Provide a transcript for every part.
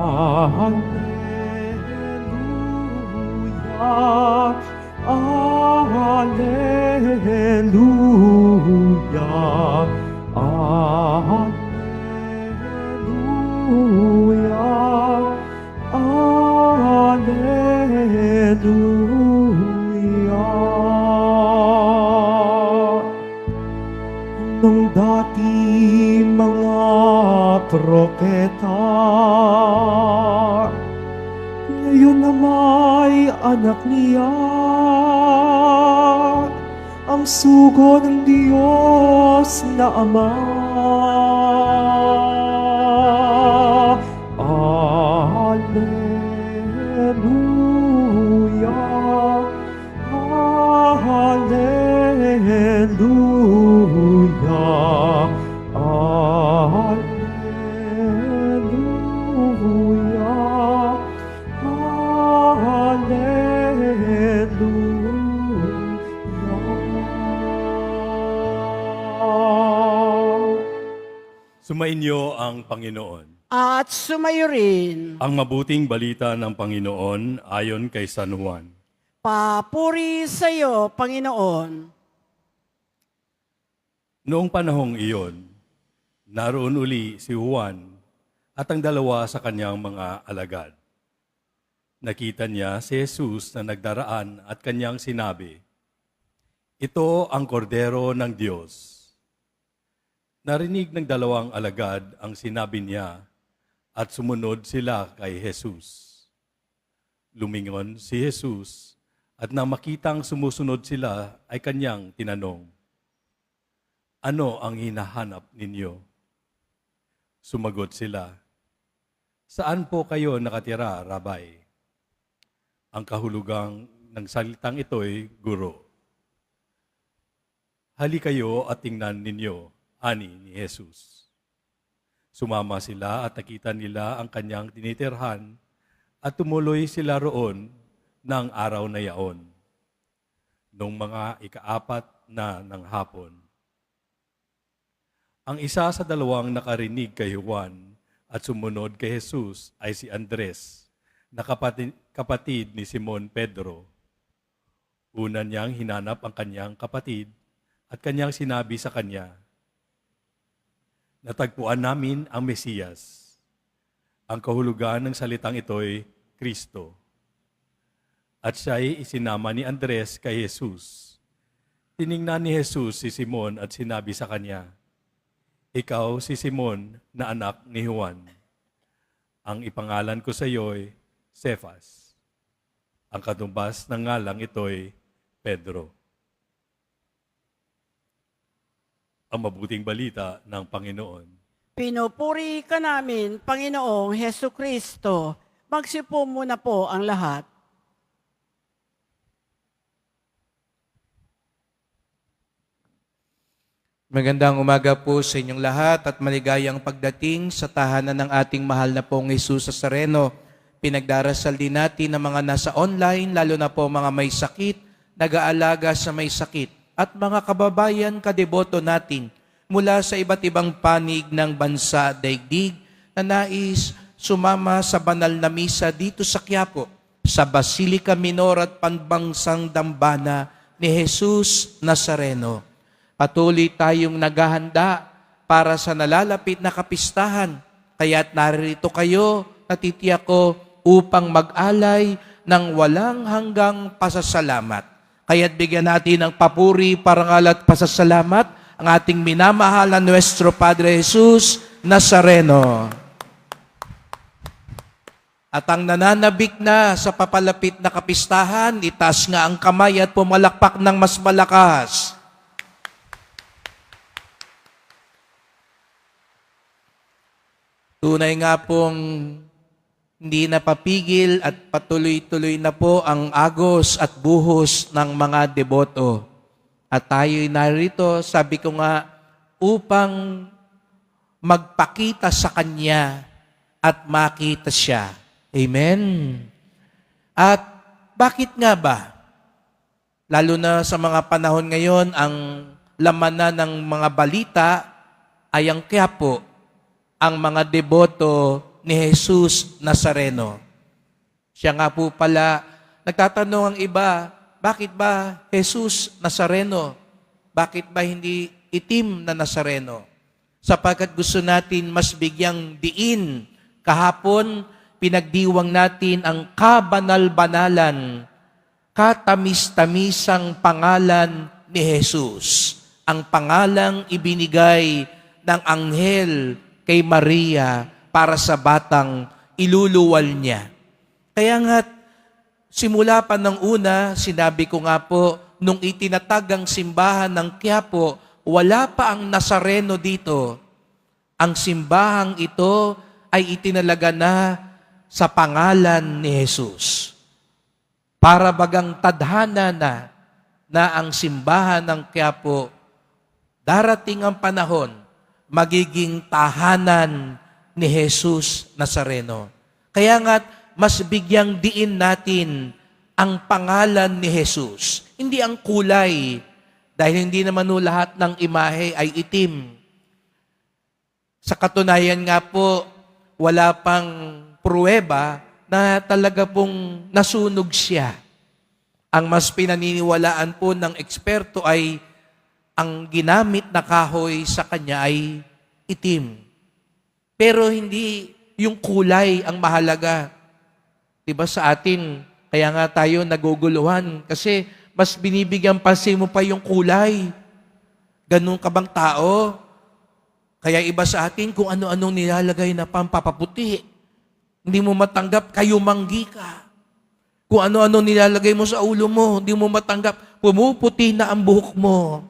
Alleluia, Alleluia, Alleluia, Alleluia. Nung dati mga propeta, ngayon na may anak niya, ang sugo ng Diyos na Ama. Alleluia, Alleluia, Alleluia, Alleluia. Sumainyo ang Panginoon. At sumayo rin. Ang mabuting balita ng Panginoon ayon kay San Juan. Papuri sa iyo, Panginoon. Noong panahong iyon, naroon uli si Juan at ang dalawa sa kanyang mga alagad. Nakita niya si Jesus na nagdaraan at kanyang sinabi, "Ito ang kordero ng Diyos." Narinig ng dalawang alagad ang sinabi niya at sumunod sila kay Jesus. Lumingon si Jesus at nang makitang sumusunod sila ay kanyang tinanong, "Ano ang hinahanap ninyo?" Sumagot sila, "Saan po kayo nakatira, Rabay?" Ang kahulugang ng salitang ito'y guro. "Halikayo at tingnan ninyo," ani ni Jesus. Sumama sila at nakita nila ang kanyang tinitirhan at tumuloy sila roon ng araw na yaon. Noong mga ikaapat na ng hapon, ang isa sa dalawang nakarinig kay Juan at sumunod kay Jesus ay si Andres, na kapatid ni Simon Pedro. Una niyang hinanap ang kanyang kapatid at kanyang sinabi sa kanya, "Natagpuan namin ang Mesiyas." Ang kahulugan ng salitang ito'y Kristo. At siya'y isinama ni Andres kay Jesus. Tiningnan ni Jesus si Simon at sinabi sa kanya, "Ikaw si Simon na anak ni Juan. Ang ipangalan ko sa iyo'y Cephas." Ang katumbas ng ngalang ito'y Pedro. Ang mabuting balita ng Panginoon. Pinupuri ka namin, Panginoong Hesu Kristo. Magsipo muna po ang lahat. Magandang umaga po sa inyong lahat at maligayang pagdating sa tahanan ng ating mahal na pong Jesus Nazareno. Pinagdarasal din natin ng mga nasa online, lalo na po mga may sakit, nag-aalaga sa may sakit, at mga kababayan kadeboto natin mula sa iba't ibang panig ng bansa at daigdig na nais sumama sa banal na misa dito sa Quiapo, sa Basilica Minor at Pambansang Dambana ni Jesus Nazareno. Patuloy tayong naghahanda para sa nalalapit na kapistahan. Kaya't narito kayo, natitiyak ko, upang mag-alay ng walang hanggang pasasalamat. Kaya't bigyan natin ng papuri, parangal at pasasalamat ang ating minamahal na Nuestro Padre Jesus Nazareno. At ang nananabik na sa papalapit na kapistahan, itaas nga ang kamay at pumalakpak ng mas malakas. Tunay nga pong hindi napapigil at patuloy-tuloy na po ang agos at buhos ng mga deboto. At tayo'y narito, sabi ko nga, upang magpakita sa Kanya at makita siya. Amen? At bakit nga ba? Lalo na sa mga panahon ngayon, ang laman na ng mga balita ay ang Quiapo. Ang mga deboto ni Jesus Nazareno. Siya nga po pala, nagtatanong ang iba, bakit ba Jesus Nazareno? Bakit ba hindi itim na Nazareno? Sapagkat gusto natin mas bigyang diin. Kahapon, pinagdiwang natin ang kabanal-banalan, katamis-tamisang pangalan ni Jesus. Ang pangalang ibinigay ng anghel kay Maria para sa batang iluluwal niya. Kaya nga, simula pa ng una, sinabi ko nga po, nung itinatag ang simbahan ng Quiapo, wala pa ang Nazareno dito. Ang simbahang ito ay itinalaga na sa pangalan ni Jesus. Para bagang tadhana na ang simbahan ng Quiapo, darating ang panahon, magiging tahanan ni Jesus Nazareno. Kaya nga, mas bigyang diin natin ang pangalan ni Jesus. Hindi ang kulay, dahil hindi naman lahat ng imahe ay itim. Sa katunayan nga po, wala pang pruweba na talaga pong nasunog siya. Ang mas pinaniniwalaan po ng eksperto ay ang ginamit na kahoy sa kanya ay itim. Pero hindi yung kulay ang mahalaga. Diba sa atin, kaya nga tayo naguguluhan kasi mas binibigyan pansin mo pa yung kulay. Ganun ka bang tao? Kaya iba sa atin kung ano-anong nilalagay na pampapaputi. Hindi mo matanggap, kayo manggi ka. Kung ano-ano nilalagay mo sa ulo mo, hindi mo matanggap, pumuputi na ang buhok mo.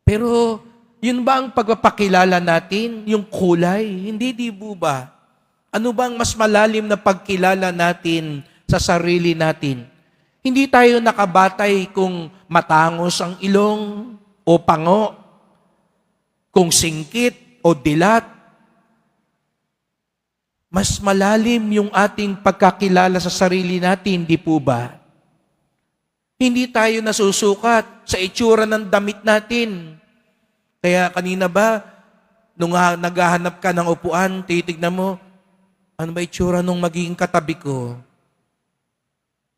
Pero, yun ba ang pagpapakilala natin? Yung kulay? Hindi, di ba? Ano bang mas malalim na pagkilala natin sa sarili natin? Hindi tayo nakabatay kung matangos ang ilong o pango, kung singkit o dilat. Mas malalim yung ating pagkakilala sa sarili natin, di po ba? Hindi tayo nasusukat sa itsura ng damit natin. Kaya kanina ba, nung naghahanap ka ng upuan, titignan mo, ano ba itsura nung magiging katabi ko?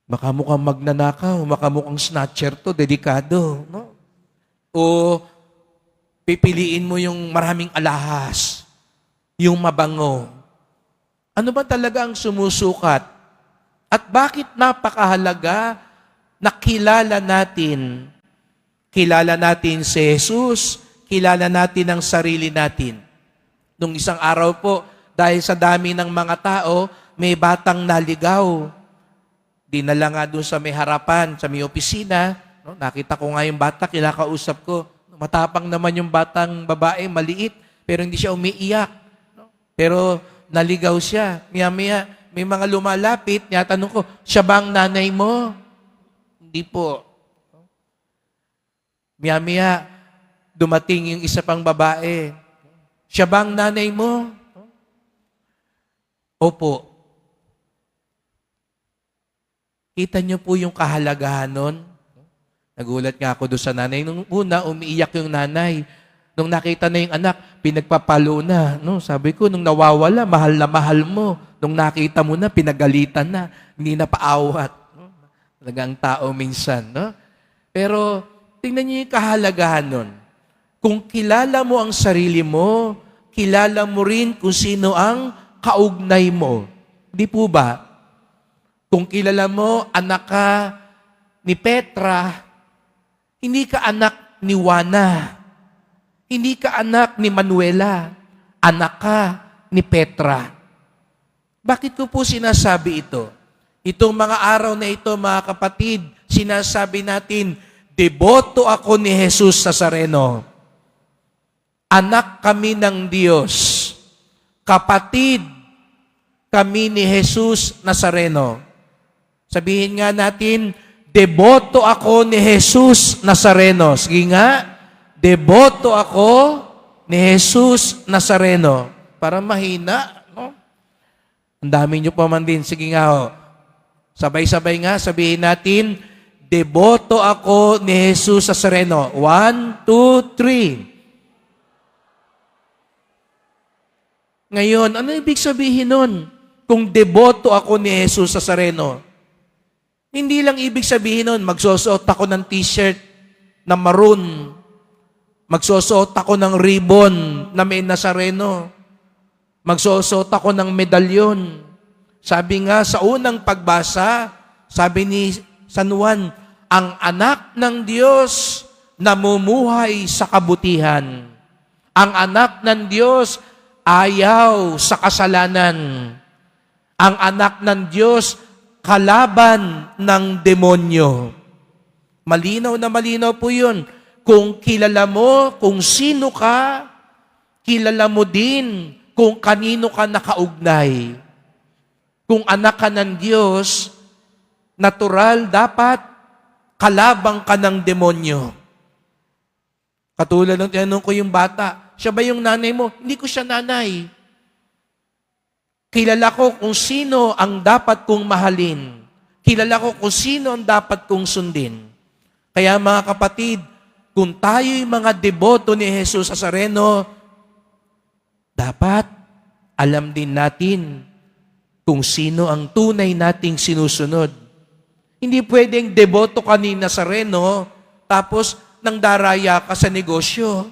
Baka mukhang magnanakaw, baka mukhang snatcher to, dedikado. No? O pipiliin mo yung maraming alahas, yung mabango. Ano ba talaga ang sumusukat? At bakit napakahalaga na kilala natin si Jesus, kilala natin ang sarili natin. Nung isang araw po, dahil sa dami ng mga tao, may batang naligaw. Dinala nga doon sa may harapan, sa may opisina. No? Nakita ko nga yung bata, kinakausap ko. Matapang naman yung batang babae, maliit, pero hindi siya umiiyak. No? Pero naligaw siya. Maya-maya, may mga lumalapit, tinatanong ko, siya ba ang nanay mo? Hindi po. Maya-maya, dumating yung isa pang babae. Siya ba ang nanay mo? Opo. Kita niyo po yung kahalagahan nun? Nagulat nga ako doon sa nanay. Nung una, umiiyak yung nanay. Nung nakita na yung anak, pinagpapalo na. No? Sabi ko, nung nawawala, mahal na mahal mo. Nung nakita mo na, pinagalitan na. Hindi na paawat. No? Talagang tao minsan. No? Pero, tingnan niyo yung kahalagahan nun. Kung kilala mo ang sarili mo, kilala mo rin kung sino ang kaugnay mo. Di po ba? Kung kilala mo, anak ka ni Petra, hindi ka anak ni Juana. Hindi ka anak ni Manuela. Anak ka ni Petra. Bakit ko po sinasabi ito? Itong mga araw na ito, mga kapatid, sinasabi natin, deboto ako ni Jesus Nazareno. Anak kami ng Diyos. Kapatid kami ni Jesus Nazareno. Sabihin nga natin, deboto ako ni Jesus Nazareno. Sige nga, deboto ako ni Jesus Nazareno. Para mahina, no? Ang dami nyo pa man din. Sige nga, ho. Sabay-sabay nga, sabihin natin, deboto ako ni Jesus Nazareno. 1, 2, 3. Ngayon, ano ibig sabihin nun? Kung deboto ako ni Jesus Nazareno, hindi lang ibig sabihin nun, magsusuot ako ng t-shirt na maroon, magsusuot ako ng ribbon na may Nazareno, magsusuot ako ng medalyon. Sabi nga sa unang pagbasa, sabi ni San Juan, ang anak ng Diyos namumuhay sa kabutihan. Ang anak ng Diyos ayaw sa kasalanan. Ang anak ng Diyos kalaban ng demonyo. Malinaw na malinaw po yun. Kung kilala mo kung sino ka, kilala mo din kung kanino ka nakaugnay. Kung anak ka ng Diyos, natural dapat kalabang ka ng demonyo. Katulad ng tinanong ko yung bata, siya ba yung nanay mo? Hindi ko siya nanay. Kilala ko kung sino ang dapat kong mahalin. Kilala ko kung sino ang dapat kong sundin. Kaya mga kapatid, kung tayo'y mga deboto ni Jesus Nazareno, dapat alam din natin kung sino ang tunay nating sinusunod. Hindi pwedeng deboto ka ni Nazareno, tapos nang daraya ka sa negosyo.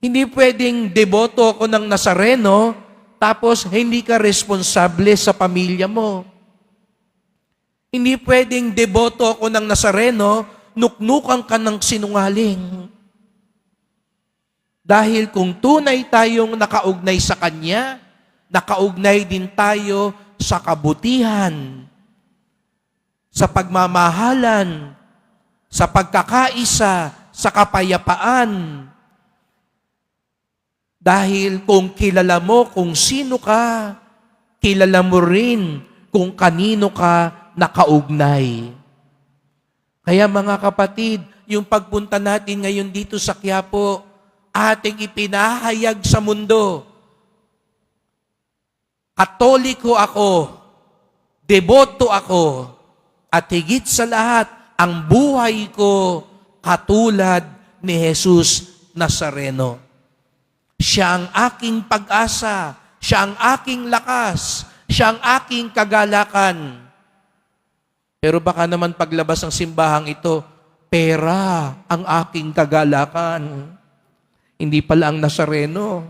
Hindi pwedeng deboto ako ng Nazareno, tapos hindi ka responsable sa pamilya mo. Hindi pwedeng deboto ako ng Nazareno, nuknukan ka ng sinungaling. Dahil kung tunay tayong nakaugnay sa Kanya, nakaugnay din tayo sa kabutihan, sa pagmamahalan, sa pagkakaisa, sa kapayapaan. Dahil kung kilala mo kung sino ka, kilala mo rin kung kanino ka nakaugnay. Kaya mga kapatid, yung pagpunta natin ngayon dito sa Quiapo, ating ipinahayag sa mundo. Katoliko ako, deboto ako, at higit sa lahat, ang buhay ko katulad ni Jesus Nazareno. Siya ang aking pag-asa, siya ang aking lakas, siya ang aking kagalakan. Pero baka naman paglabas ng simbahang ito, pera ang aking kagalakan. Hindi pala ang Nazareno.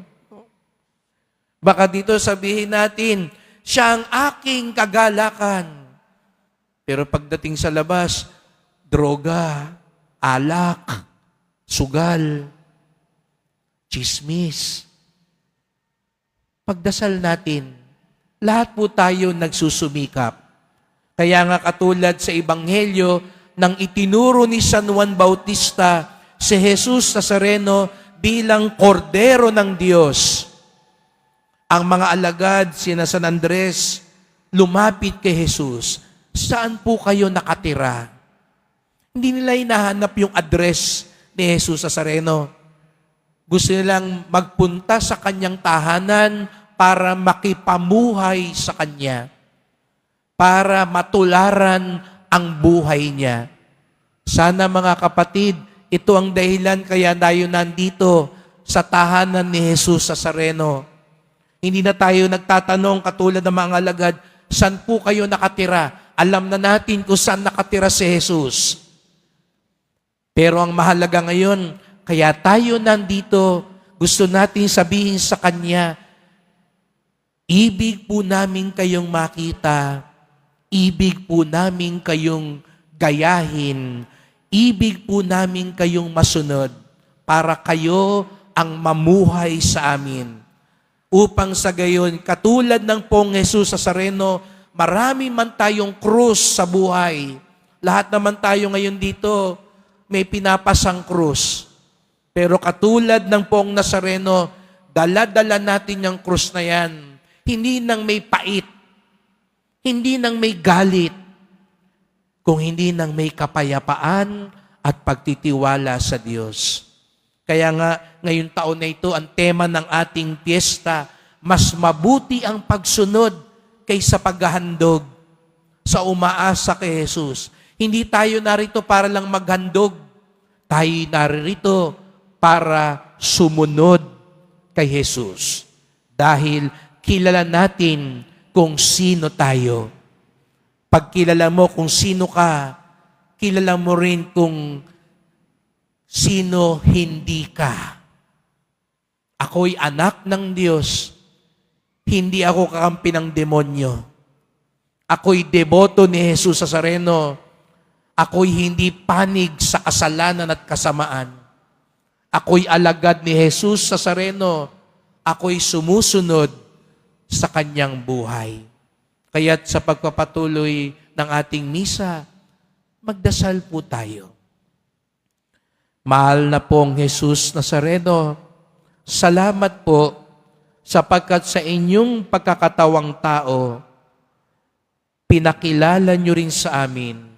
Baka dito sabihin natin, siya ang aking kagalakan. Pero pagdating sa labas, droga, alak, sugal, chismis. Pagdasal natin, lahat po tayo nagsusumikap. Kaya nga katulad sa Ebanghelyo, nang itinuro ni San Juan Bautista si Jesus Nazareno bilang kordero ng Diyos, ang mga alagad, sina San Andres, lumapit kay Jesus. Saan po kayo nakatira? Hindi nila hinahanap yung address ni Jesus Nazareno. Gusto nilang magpunta sa kanyang tahanan para makipamuhay sa kanya, para matularan ang buhay niya. Sana mga kapatid, ito ang dahilan kaya tayo nandito sa tahanan ni Jesus Nazareno. Hindi na tayo nagtatanong katulad ng mga alagad, saan po kayo nakatira? Alam na natin kung saan nakatira si Jesus. Pero ang mahalaga ngayon, kaya tayo nandito, gusto natin sabihin sa Kanya, ibig po namin kayong makita, ibig po namin kayong gayahin, ibig po namin kayong masunod, para kayo ang mamuhay sa amin. Upang sa gayon, katulad ng pong Jesus Nazareno, marami man tayong krus sa buhay. Lahat naman tayo ngayon dito, may pinapasang krus. Pero katulad ng pong Nazareno, dala-dala natin yung krus na yan. Hindi nang may pait, hindi nang may galit, kung hindi nang may kapayapaan at pagtitiwala sa Diyos. Kaya nga, ngayong taon na ito, ang tema ng ating piyesta, mas mabuti ang pagsunod kaysa paghahandog sa umaasa kay Jesus. Hindi tayo narito para lang maghandog. Tayo narito para sumunod kay Jesus. Dahil kilala natin kung sino tayo. Pag kilala mo kung sino ka, kilala mo rin kung sino hindi ka. Ako'y anak ng Diyos. Hindi ako kakampi ng demonyo. Ako'y deboto ni Jesus Nazareno. Ako'y hindi panig sa kasalanan at kasamaan. Ako'y alagad ni Jesus Nazareno. Ako'y sumusunod sa kanyang buhay. Kaya't sa pagpapatuloy ng ating misa, magdasal po tayo. Mahal na pong Jesus Nazareno, salamat po sapagkat sa inyong pagkakatawang tao, pinakilala nyo rin sa amin,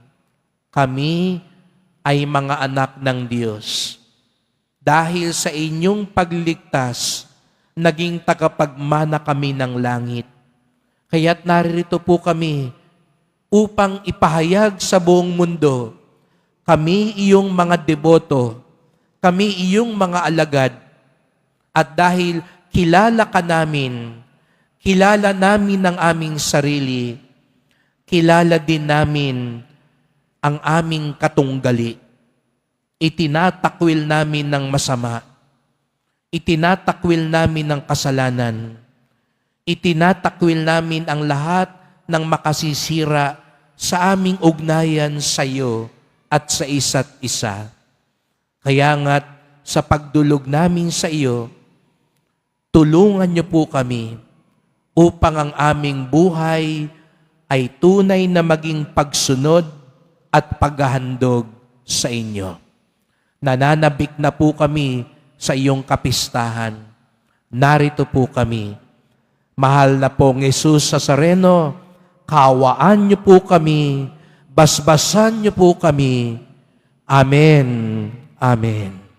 kami ay mga anak ng Diyos. Dahil sa inyong pagligtas, naging tagapagmana kami ng langit. Kaya't naririto po kami upang ipahayag sa buong mundo, kami iyong mga deboto, kami iyong mga alagad, at dahil kilala ka namin, kilala namin ang aming sarili, kilala din namin ang aming katunggali. Itinatakwil namin ng masama, itinatakwil namin ng kasalanan, itinatakwil namin ang lahat ng makasisira sa aming ugnayan sa iyo at sa isa't isa. Kaya nga't sa pagdulog namin sa iyo, tulungan niyo po kami upang ang aming buhay ay tunay na maging pagsunod at paghahandog sa inyo. Nananabik na po kami sa iyong kapistahan. Narito po kami. Mahal na pong Jesus Nazareno, kawaan niyo po kami, basbasan niyo po kami. Amen. Amen.